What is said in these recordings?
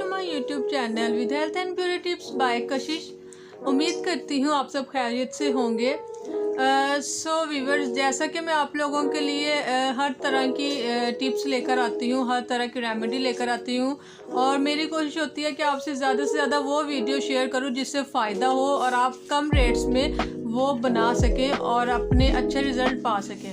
To my YouTube channel with health and beauty tips by Kashish. उम्मीद करती हूँ आप सब खैरियत से होंगे। सो व्यूअर्स, जैसा कि मैं आप लोगों के लिए हर तरह की टिप्स लेकर आती हूँ, हर तरह की रेमेडी लेकर आती हूँ और मेरी कोशिश होती है कि आपसे ज़्यादा से ज़्यादा वो वीडियो शेयर करूँ जिससे फ़ायदा हो और आप कम रेट्स में वो बना सकें और अपने अच्छे रिज़ल्ट पा सकें।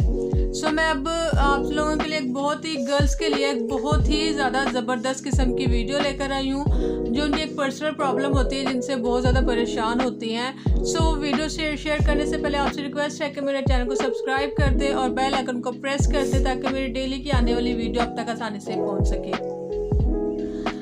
सो मैं अब आप लोगों के लिए एक बहुत ही गर्ल्स के लिए एक बहुत ही ज़्यादा ज़बरदस्त किस्म की वीडियो लेकर आई हूँ जो उनकी एक पर्सनल प्रॉब्लम होती है, जिनसे बहुत ज़्यादा परेशान होती हैं। सो वीडियो शेयर करने से पहले आपसे रिक्वेस्ट है कि मेरे चैनल को सब्सक्राइब कर दे और बेल आइकन को प्रेस कर दे ताकि मेरी डेली की आने वाली वीडियो अब तक आसानी से पहुँच सके।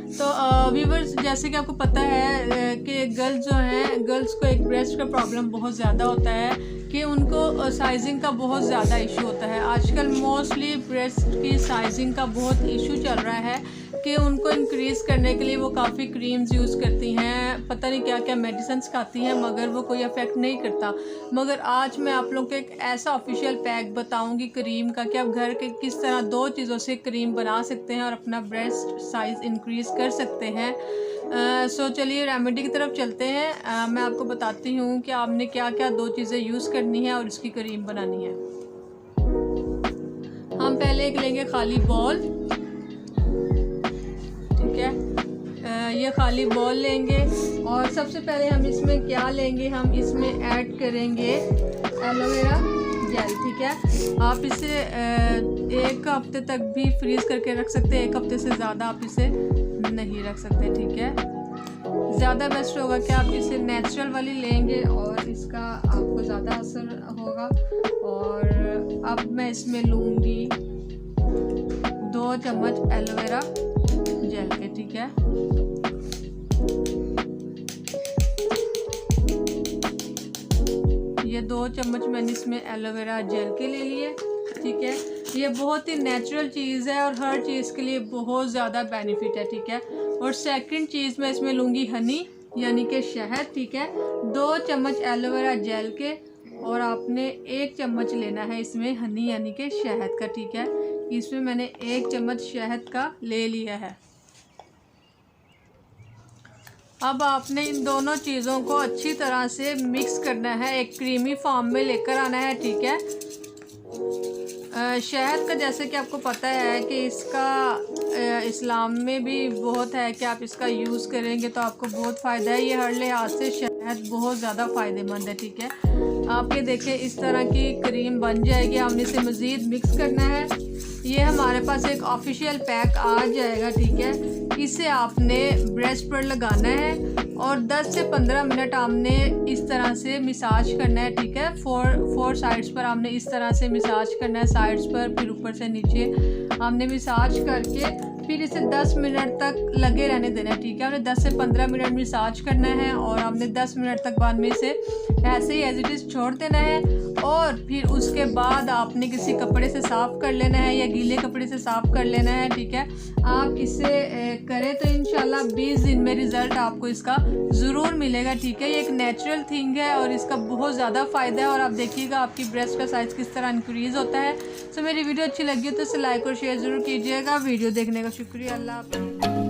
तो व्यूवर्स, जैसे कि आपको पता है कि गर्ल्स जो हैं, गर्ल्स को एक ब्रेस्ट का प्रॉब्लम बहुत ज़्यादा होता है कि उनको साइजिंग का बहुत ज़्यादा इशू होता है। आजकल मोस्टली ब्रेस्ट की साइजिंग का बहुत इशू चल रहा है कि उनको इंक्रीज़ करने के लिए वो काफ़ी क्रीम्स यूज़ करती हैं, पता नहीं क्या क्या मेडिसिन्स खाती हैं, मगर वो कोई इफ़ेक्ट नहीं करता। मगर आज मैं आप लोगों को एक ऐसा ऑफिशियल पैक बताऊंगी क्रीम का कि आप घर के किस तरह 2 चीज़ों से क्रीम बना सकते हैं और अपना ब्रेस्ट साइज़ इंक्रीज़ कर सकते हैं। सो चलिए रेमेडी की तरफ चलते हैं। मैं आपको बताती हूँ कि आपने क्या क्या 2 चीज़ें यूज़ करनी है और इसकी क्रीम बनानी है। हम पहले एक लेंगे खाली बॉल, ठीक है। ये खाली बॉल लेंगे और सबसे पहले हम इसमें क्या लेंगे, हम इसमें ऐड करेंगे एलोवेरा जेल, ठीक है। आप इसे 1 हफ्ते तक भी फ्रीज़ करके रख सकते हैं, 1 हफ्ते से ज़्यादा आप इसे नहीं रख सकते, ठीक है। ज़्यादा बेस्ट होगा कि आप इसे नेचुरल वाली लेंगे और इसका आपको ज़्यादा असर होगा। और अब मैं इसमें लूँगी 2 चम्मच एलोवेरा जेल के, ठीक है। ये 2 चम्मच मैंने इसमें एलोवेरा जेल के ले लिए, ठीक है। ये बहुत ही नेचुरल चीज़ है और हर चीज़ के लिए बहुत ज़्यादा बेनिफिट है, ठीक है। और सेकंड चीज़ मैं इसमें लूँगी हनी यानी कि शहद, ठीक है। 2 चम्मच एलोवेरा जेल के और आपने 1 चम्मच लेना है इसमें हनी यानी कि शहद का, ठीक है। इसमें मैंने 1 चम्मच शहद का ले लिया है। अब आपने इन दोनों चीज़ों को अच्छी तरह से मिक्स करना है, एक क्रीमी फॉर्म में लेकर आना है, ठीक है। शहद का जैसे कि आपको पता है कि इसका इस्लाम में भी बहुत है कि आप इसका यूज़ करेंगे तो आपको बहुत फ़ायदा है। ये हर लिहाज से शहद बहुत ज़्यादा फ़ायदेमंद है, ठीक है। आप ये देखें, इस तरह की क्रीम बन जाएगी। हमने इसे मज़ीद मिक्स करना है। ये हमारे पास एक ऑफिशियल पैक आ जाएगा, ठीक है। इसे आपने ब्रेस्ट पर लगाना है और 10 से 15 मिनट आपने इस तरह से मसाज करना है, ठीक है। 4 साइड्स पर आपने इस तरह से मसाज करना है, साइड्स पर, फिर ऊपर से नीचे आपने मसाज करके फिर इसे 10 मिनट तक लगे रहने देना है, ठीक है। आपने 10 से 15 मिनट मसाज करना है और आपने 10 मिनट तक बाद में इसे ऐसे ही एज इट इज़ छोड़ देना है और फिर उसके बाद आपने किसी कपड़े से साफ़ कर लेना है या गीले कपड़े से साफ़ कर लेना है, ठीक है। आप इसे करें तो इंशाल्लाह 20 दिन में रिज़ल्ट आपको इसका ज़रूर मिलेगा, ठीक है। ये एक नेचुरल थिंग है और इसका बहुत ज़्यादा फ़ायदा है और आप देखिएगा आपकी ब्रेस्ट का साइज़ किस तरह इंक्रीज़ होता है। सो मेरी वीडियो अच्छी लगी हो तो इसे लाइक और शेयर ज़रूर कीजिएगा। वीडियो देखने का शुक्रिया। अल्लाह हाफ़िज़।